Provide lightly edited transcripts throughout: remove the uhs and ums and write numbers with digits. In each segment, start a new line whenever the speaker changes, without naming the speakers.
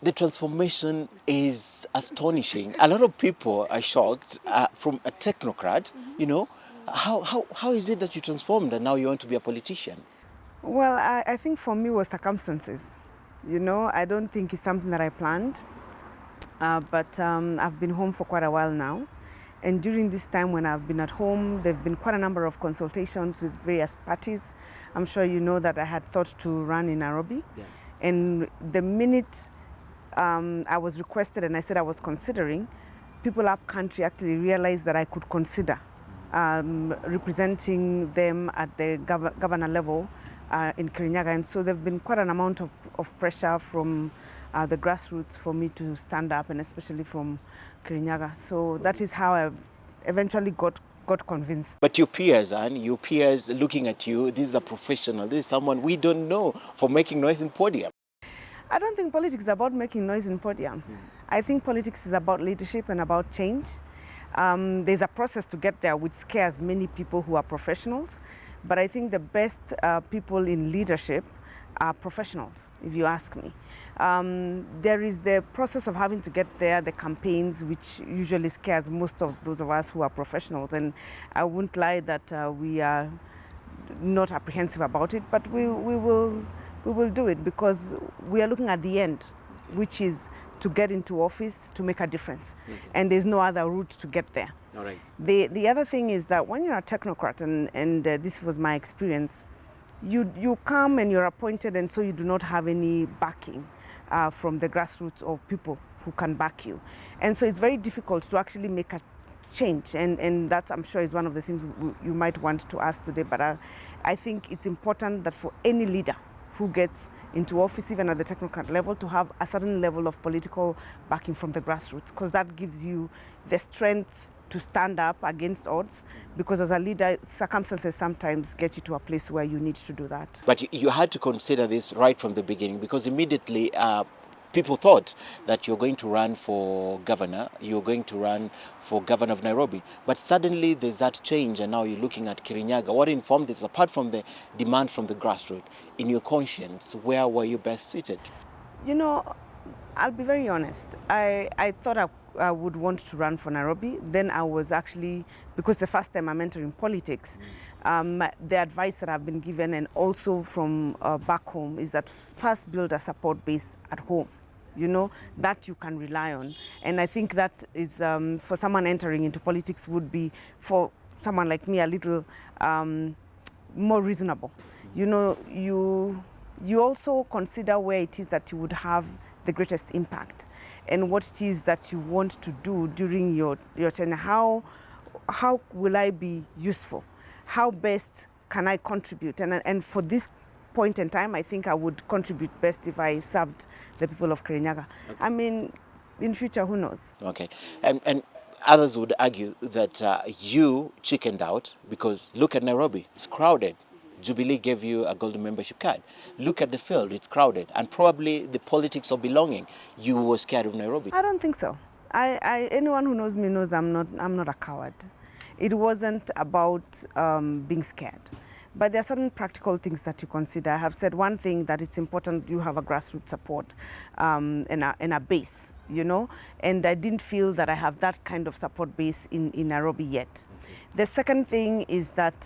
The transformation is astonishing. A lot of people are shocked from a technocrat, you know. How is it that you transformed and now you want to be a politician?
Well, I think for me it was circumstances. You know, I don't think it's something that I planned, but I've been home for quite a while now. And during this time when I've been at home, there have been quite a number of consultations with various parties. I'm sure you know that I had thought to run in Nairobi.
Yes.
And the minute I was requested and I said I was considering, people up country actually realized that I could consider representing them at the governor level in Kirinyaga. And so there's been quite an amount of pressure from the grassroots for me to stand up, and especially from Kirinyaga. So that is how I eventually got convinced.
But your peers, Anne, your peers looking at you, this is a professional, this is someone we don't know for making noise in podium.
I don't think politics is about making noise in podiums. I think politics is about leadership and about change. There's a process to get there which scares many people who are professionals, but I think the best people in leadership are professionals, if you ask me. There is the process of having to get there, the campaigns, which usually scares most of those of us who are professionals, and I won't lie that we are not apprehensive about it, but we will do it because we are looking at the end, which is to get into office to make a difference. And there's no other route to get there.
All right.
The other thing is that when you're a technocrat, and this was my experience, you come and you're appointed, and so you do not have any backing from the grassroots of people who can back you. And so it's very difficult to actually make a change, and that, I'm sure, is one of the things you might want to ask today. But I think it's important that for any leader who gets into office, even at the technocrat level, to have a certain level of political backing from the grassroots, because that gives you the strength to stand up against odds, because as a leader, circumstances sometimes get you to a place where you need to do that.
But you had to consider this right from the beginning, because immediately people thought that you're going to run for governor, you're going to run for governor of Nairobi. But suddenly there's that change, and now you're looking at Kirinyaga. What informed this, apart from the demand from the grassroots, in your conscience, where were you best suited?
You know, I'll be very honest. I thought I would want to run for Nairobi. Then I was actually, because the first time I'm entering politics, the advice that I've been given, and also from back home, is that first build a support base at home, you know, that you can rely on. And I think that is, for someone entering into politics, would be, for someone like me, a little more reasonable. You know, you also consider where it is that you would have the greatest impact, and what it is that you want to do during your tenure. How will I be useful? How best can I contribute? And for this point in time, I think I would contribute best if I served the people of Kirinyaga. Okay. I mean, in future, who knows?
Okay. And others would argue that you chickened out, because look at Nairobi, it's crowded. Jubilee gave you a golden membership card. Look at the field, it's crowded. And probably the politics of belonging, you were scared of Nairobi.
I don't think so. Anyone who knows me knows I'm not a coward. It wasn't about being scared. But there are certain practical things that you consider. I have said one thing, that it's important you have a grassroots support and a base, you know. And I didn't feel that I have that kind of support base in Nairobi yet. Okay. The second thing is that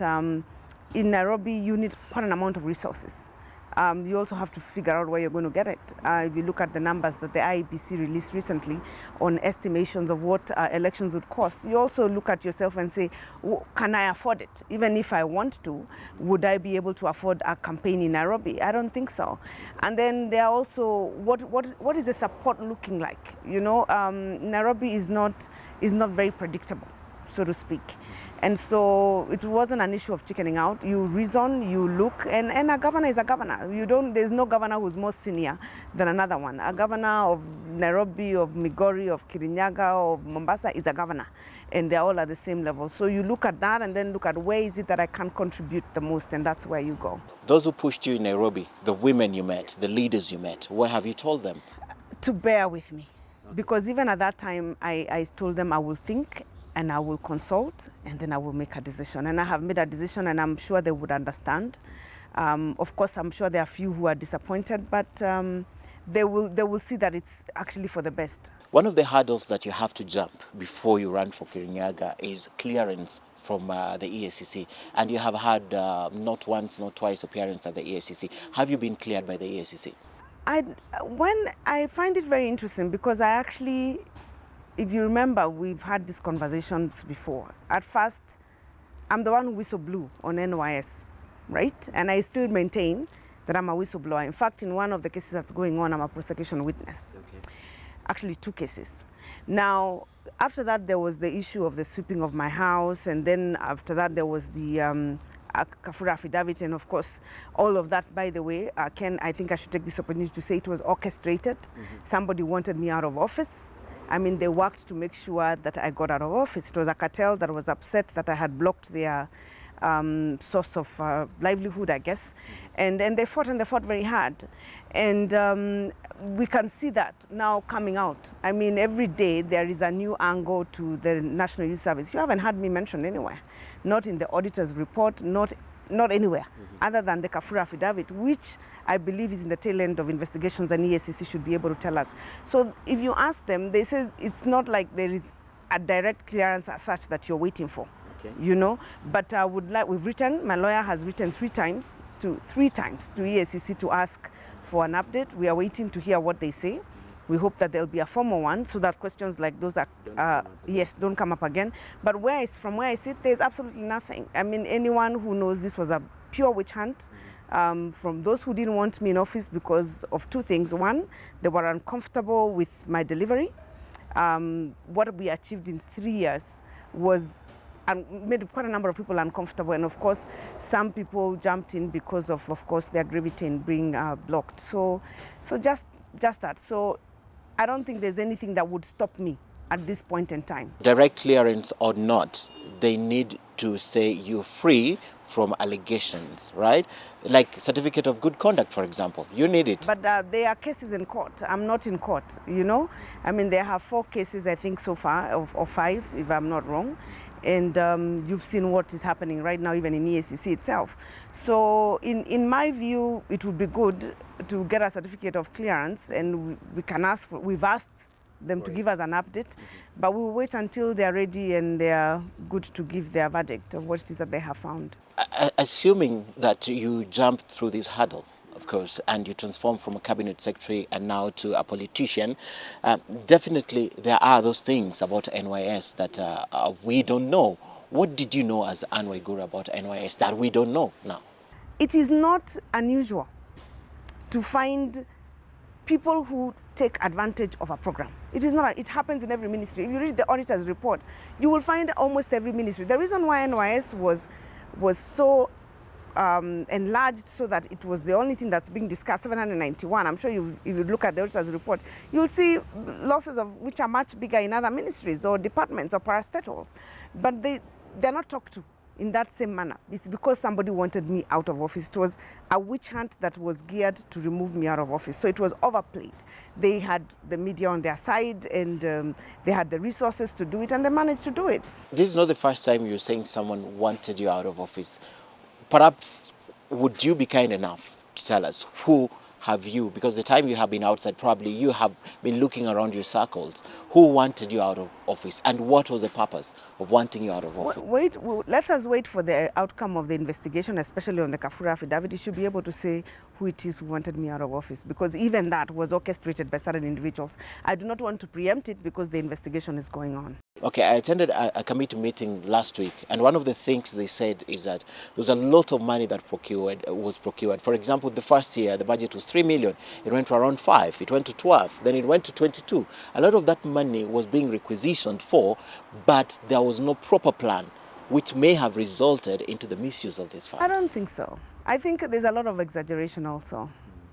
in Nairobi, you need quite an amount of resources. You also have to figure out where you're going to get it. If you look at the numbers that the IEBC released recently on estimations of what elections would cost, you also look at yourself and say, can I afford it? Even if I want to, would I be able to afford a campaign in Nairobi? I don't think so. And then there are also, what is the support looking like? You know, Nairobi is not very predictable, so to speak. And so it wasn't an issue of chickening out. You reason, you look, and a governor is a governor. There's no governor who's more senior than another one. A governor of Nairobi, of Migori, of Kirinyaga, of Mombasa is a governor, and they're all at the same level. So you look at that and then look at where is it that I can contribute the most, and that's where you go.
Those who pushed you in Nairobi, the women you met, the leaders you met, what have you told them?
To bear with me. Because even at that time, I told them I will think, and I will consult, and then I will make a decision. And I have made a decision, and I'm sure they would understand. Of course, I'm sure there are a few who are disappointed, but they will see that it's actually for the best.
One of the hurdles that you have to jump before you run for Kirinyaga is clearance from the EACC, and you have had not once, not twice appearance at the EACC. Have you been cleared by the EACC?
I find it very interesting because I actually, if you remember, we've had these conversations before. At first, I'm the one who whistle blew on NYS, right? And I still maintain that I'm a whistleblower. In fact, in one of the cases that's going on, I'm a prosecution witness. Okay. Actually, 2 cases. Now, after that, there was the issue of the sweeping of my house, and then after that, there was the Kafura affidavit, and of course, all of that, by the way, Ken, I think I should take this opportunity to say it was orchestrated. Somebody wanted me out of office. I mean, they worked to make sure that I got out of office. It was a cartel that was upset that I had blocked their source of livelihood, I guess. And they fought very hard. And we can see that now coming out. I mean, every day there is a new angle to the National Youth Service. You haven't had me mentioned anywhere, not in the auditor's report, not anywhere, other than the Kafura affidavit, which I believe is in the tail end of investigations, and EACC should be able to tell us. So if you ask them, they say it's not like there is a direct clearance as such that you're waiting for. Okay. You know, but my lawyer has written 3 times to EACC to ask for an update. We are waiting to hear what they say. We hope that there'll be a formal one so that questions like those don't come up again. But from where I sit, there's absolutely nothing. I mean, anyone who knows this was a pure witch hunt, from those who didn't want me in office because of 2 things. One, they were uncomfortable with my delivery. What we achieved in 3 years was made quite a number of people uncomfortable, and of course some people jumped in because of course their gravity in being blocked. So just that. So I don't think there's anything that would stop me at this point in time. Direct clearance or not, they need to say you're free from allegations, right? Like certificate of good conduct, for example. You need it. But there are cases in court. I'm not in court, you know. I mean, there have 4 cases, I think, so far, or 5, if I'm not wrong. And you've seen what is happening right now, even in EACC itself. So in my view, it would be good to get a certificate of clearance, and we've asked them to give us an update, but we'll wait until they're ready and they're good to give their verdict of what it is that they have found. Assuming that you jumped through this hurdle, of course, and you transform from a cabinet secretary and now to a politician, definitely there are those things about NYS that we don't know. What did you know as Anne Waiguru about NYS that we don't know now? It is not unusual to find people who take advantage of a program. It is not. It happens in every ministry. If you read the auditor's report, you will find almost every ministry. The reason why NYS was so enlarged, so that it was the only thing that's being discussed, 791. I'm sure if you look at the auditor's report, you'll see losses of which are much bigger in other ministries or departments or parastatals. But they're not talked to in that same manner. It's because somebody wanted me out of office. It was a witch hunt that was geared to remove me out of office. So it was overplayed. They had the media on their side, and they had the resources to do it, and they managed to do it. This is not the first time you're saying someone wanted you out of office. Perhaps would you be kind enough to tell us who have you, because the time you have been outside, probably you have been looking around your circles, who wanted you out of office, and what was the purpose of wanting you out of office? Let us wait for the outcome of the investigation, especially on the Kafura affidavit. You should be able to say who it is who wanted me out of office, because even that was orchestrated by certain individuals. I do not want to preempt it because the investigation is going on. Okay, I attended a committee meeting last week, and one of the things they said is that there's a lot of money that was procured. For example, the first year, the budget was 3 million. It went to around 5, it went to 12, then it went to 22. A lot of that money was being requisitioned for, but there was no proper plan, which may have resulted into the misuse of this fund. I don't think so. I think there's a lot of exaggeration also.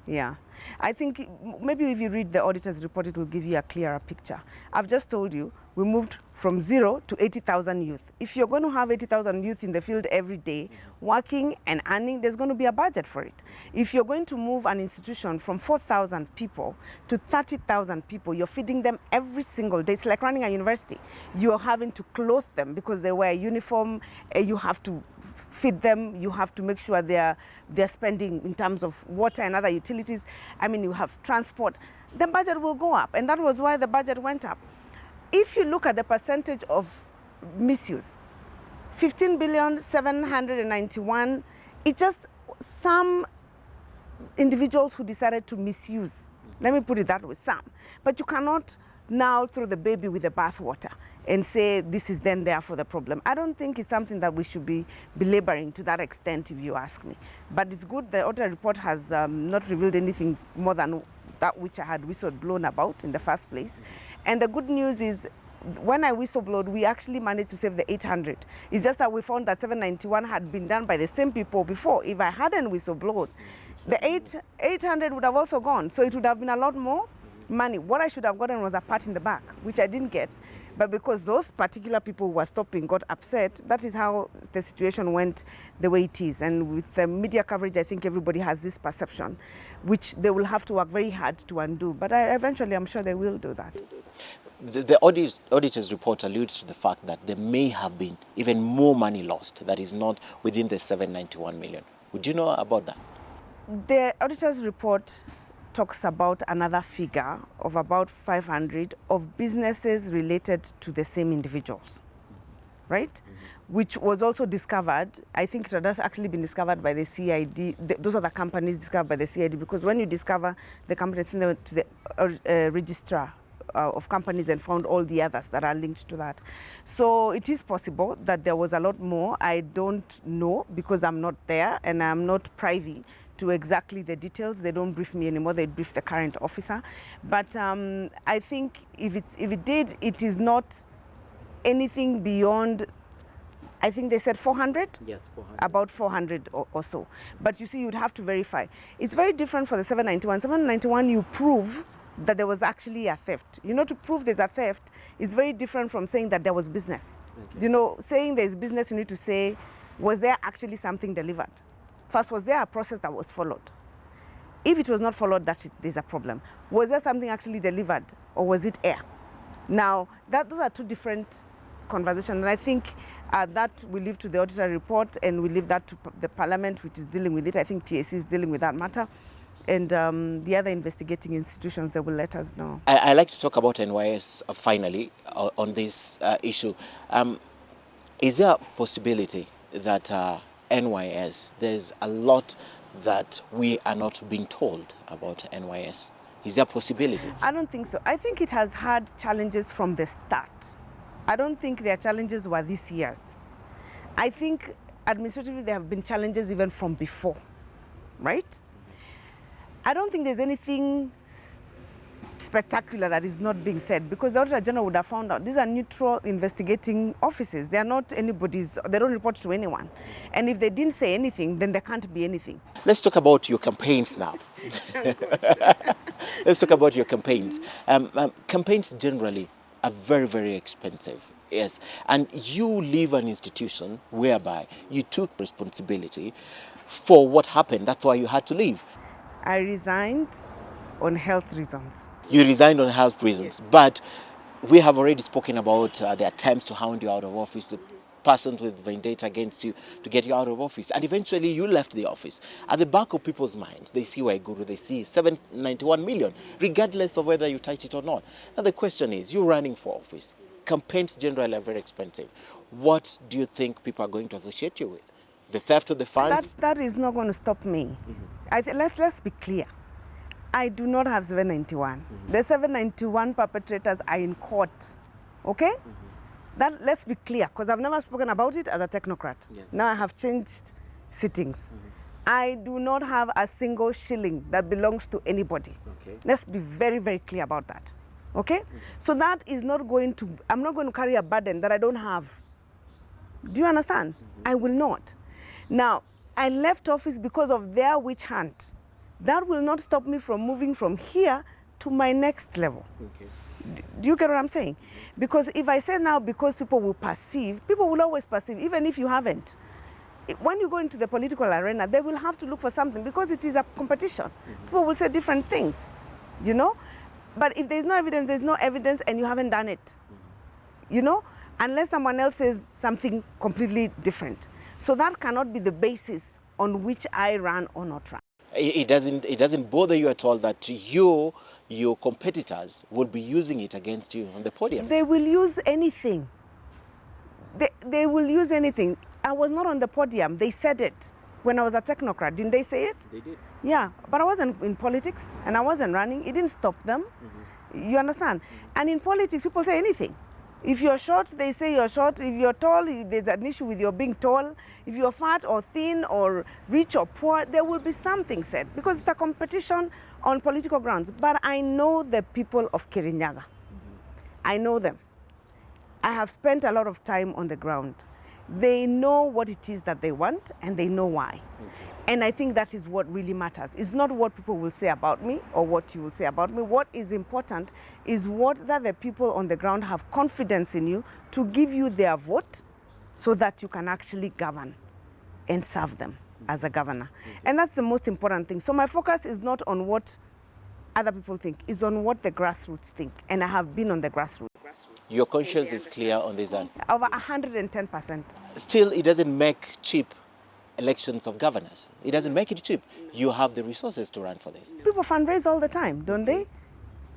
Yeah. I think maybe if you read the auditor's report, it will give you a clearer picture. I've just told you we moved from 0 to 80,000 youth. If you're going to have 80,000 youth in the field every day, working and earning, there's going to be a budget for it. If you're going to move an institution from 4,000 people to 30,000 people, you're feeding them every single day. It's like running a university. You're having to clothe them because they wear a uniform. You have to feed them. You have to make sure they're spending in terms of water and other utilities. I mean, you have transport, the budget will go up. And that was why the budget went up. If you look at the percentage of misuse, 15,791,000,000, it's just some individuals who decided to misuse. Let me put it that way, some. But you cannot now throw the baby with the bathwater and say this is then therefore the problem. I don't think it's something that we should be belaboring to that extent, if you ask me. But it's good the audit report has not revealed anything more than that which I had whistleblown about in the first place. And the good news is, when I whistleblowed, we actually managed to save the 800. It's just that we found that 791 had been done by the same people before. If I hadn't whistleblowed, the 800 would have also gone. So it would have been a lot more money. What I should have gotten was a pat in the back, which I didn't get. But because those particular people who were stopping got upset, that is how the situation went the way it is. And with the media coverage, I think everybody has this perception, which they will have to work very hard to undo. But eventually, I'm sure they will do that.
The auditor's report alludes to the fact that there may have been even more money lost that is not within the 791 million. Would you know about that?
The auditor's report talks about another figure of about 500 of businesses related to the same individuals, right? Which was also discovered. I think it has actually been discovered by the CID. Those are the companies discovered by the CID, because when you discover the company, I think they went to the registrar of companies and found all the others that are linked to that. So it is possible that there was a lot more. I don't know, because I'm not there and I'm not privy to exactly the details. They don't brief me anymore. They brief the current officer. But I think if it did, it is not anything beyond, I think they said 400?
Yes, 400.
About 400 or so. But you see, you'd have to verify. It's very different for the 791. 791, you prove that there was actually a theft. You know, to prove there's a theft is very different from saying that there was business. Okay. You know, saying there's business, you need to say, was there actually something delivered? First, was there a process that was followed? If it was not followed, there's a problem. Was there something actually delivered, or was it air? Now, those are two different conversations, and I think that we leave to the auditor report, and we leave that to the parliament, which is dealing with it. I think PAC is dealing with that matter, and the other investigating institutions, they will let us know.
I'd like to talk about NYS finally on this issue. Is there a possibility that NYS, there's a lot that we are not being told about NYS? Is there a possibility?
I don't think so. I think it has had challenges from the start. I don't think their challenges were this year's. I think administratively there have been challenges even from before, right? I don't think there's anything spectacular that is not being said, because the Auditor General would have found out these are neutral investigating offices. They are not anybody's, they don't report to anyone. And if they didn't say anything, then there can't be anything.
Let's talk about your campaigns now. Let's talk about your campaigns. Campaigns generally are very, very expensive. Yes. And you leave an institution whereby you took responsibility for what happened. That's why you had to leave.
I resigned on health reasons.
You resigned on health reasons, yes. But we have already spoken about the attempts to hound you out of office, the persons with vendetta against you to get you out of office, and eventually you left the office. At the back of people's minds, they see Waiguru, they see 791 million, regardless of whether you touch it or not. Now the question is, you're running for office. Campaigns generally are very expensive. What do you think people are going to associate you with? The theft of the funds?
That is not going to stop me. Let's be clear. I do not have 791. The 791 perpetrators are in court, okay? Let's be clear, because I've never spoken about it as a technocrat. Yes. Now I have changed sittings. I do not have a single shilling that belongs to anybody. Okay. Let's be very, very clear about that, okay? So that is not going to, I'm not going to carry a burden that I don't have. Do you understand? I will not. Now, I left office because of their witch hunt. That will not stop me from moving from here to my next level. Okay. Do you get what I'm saying? Because if I say now, because people will perceive, people will always perceive, even if you haven't. When you go into the political arena, they will have to look for something, because it is a competition. People will say different things, you know? But if there's no evidence and you haven't done it, you know? Unless someone else says something completely different. So that cannot be the basis on which I run or not run.
It doesn't bother you at all that your competitors will be using it against you on the podium.
They will use anything. They will use anything. I was not on the podium. They said it when I was a technocrat. Didn't they say it?
They did.
Yeah, but I wasn't in politics and I wasn't running. It didn't stop them. You understand? And in politics, people say anything. If you're short, they say you're short. If you're tall, there's an issue with your being tall. If you're fat or thin or rich or poor, there will be something said because it's a competition on political grounds. But I know the people of Kirinyaga. I know them. I have spent a lot of time on the ground. They know what it is that they want and they know why. And I think that is what really matters. It's not what people will say about me or what you will say about me. What is important is that the people on the ground have confidence in you to give you their vote so that you can actually govern and serve them as a governor. And that's the most important thing. So my focus is not on what other people think, it's on what the grassroots think. And I have been on the grassroots.
Your conscience is clear on this end.
Over 110%.
Still, it doesn't make cheap elections of governors. It doesn't make it cheap. You have the resources to run for this.
People fundraise all the time, don't they?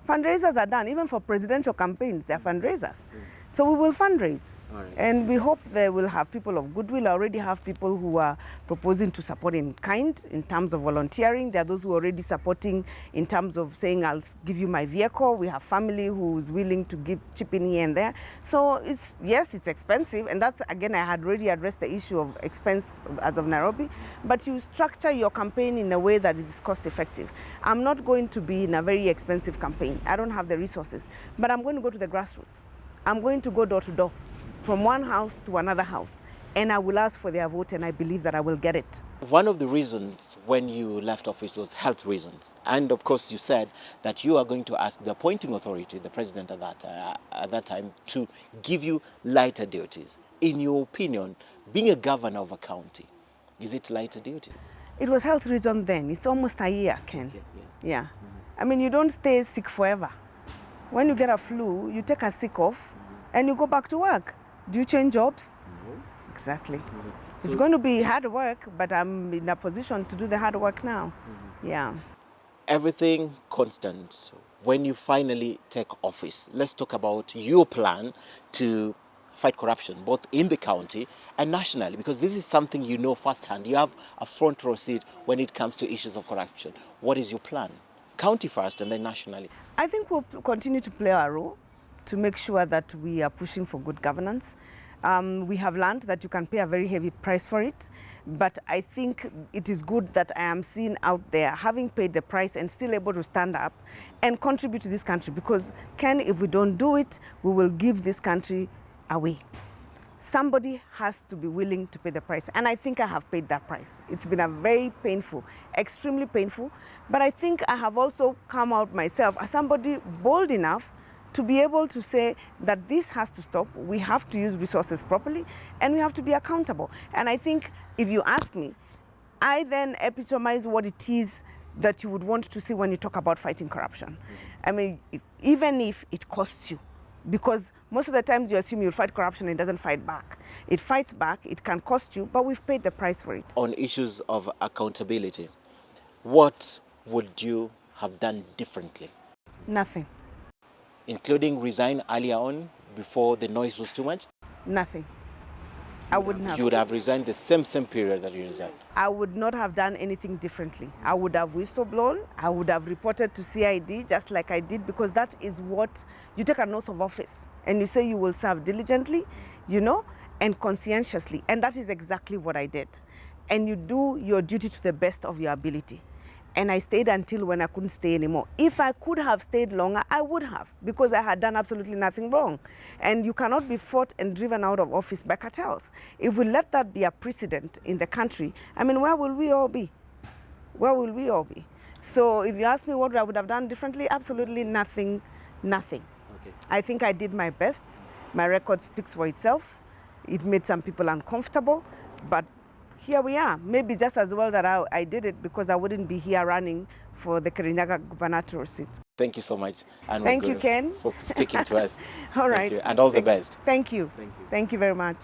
Fundraisers are done, even for presidential campaigns, they're fundraisers. So we will fundraise.
Right.
And we hope they will have people of goodwill. I already have people who are proposing to support in kind in terms of volunteering. There are those who are already supporting in terms of saying, I'll give you my vehicle. We have family who's willing to chip in here and there. So yes, it's expensive. And that's, again, I had already addressed the issue of expense as of Nairobi. But you structure your campaign in a way that is cost effective. I'm not going to be in a very expensive campaign. I don't have the resources. But I'm going to go to the grassroots. I'm going to go door to door, from one house to another house, and I will ask for their vote, and I believe that I will get it.
One of the reasons when you left office was health reasons. And of course, you said that you are going to ask the appointing authority, the president at that time, to give you lighter duties. In your opinion, being a governor of a county, is it lighter duties?
It was health reason then. It's almost a year, Ken.
Okay, yes.
Yeah. I mean, you don't stay sick forever. When you get a flu, you take a sick off and you go back to work. Do you change jobs?
No.
Exactly. It's going to be hard work, but I'm in a position to do the hard work now. Yeah.
Everything constant. When you finally take office, let's talk about your plan to fight corruption, both in the county and nationally, because this is something you know firsthand. You have a front row seat when it comes to issues of corruption. What is your plan? County first and then nationally.
I think we'll continue to play our role to make sure that we are pushing for good governance. We have learned that you can pay a very heavy price for it, but I think it is good that I am seen out there having paid the price and still able to stand up and contribute to this country, because, Ken, if we don't do it, we will give this country away. Somebody has to be willing to pay the price, and I think I have paid that price. It's been a very painful, extremely painful, but I think I have also come out myself as somebody bold enough to be able to say that this has to stop. We have to use resources properly, and we have to be accountable. And I think if you ask me, I then epitomize what it is that you would want to see when you talk about fighting corruption. I mean, even if it costs you, because most of the times you assume you'll fight corruption and it doesn't fight back. It fights back, it can cost you, but we've paid the price for it.
On issues of accountability, what would you have done differently?
Nothing.
Including resign earlier on before the noise was too much?
Nothing. I wouldn't have.
You would have resigned the same period that you resigned?
I would not have done anything differently. I would have whistleblown. I would have reported to CID just like I did, because that is what you take an oath of office and you say you will serve diligently, you know, and conscientiously. And that is exactly what I did. And you do your duty to the best of your ability. And I stayed until when I couldn't stay anymore. If I could have stayed longer, I would have, because I had done absolutely nothing wrong. And you cannot be fought and driven out of office by cartels. If we let that be a precedent in the country, I mean, where will we all be? Where will we all be? So if you ask me what I would have done differently, absolutely nothing, nothing. Okay. I think I did my best. My record speaks for itself. It made some people uncomfortable, but here we are. Maybe just as well that I did it, because I wouldn't be here running for the Kirinyaga gubernatorial seat.
Thank you so much, Anne
Thank you,
Waiguru,
Ken.
for speaking to us.
All right.
Thank you, and all the best.
Thank you.
Thank you.
Thank you very much.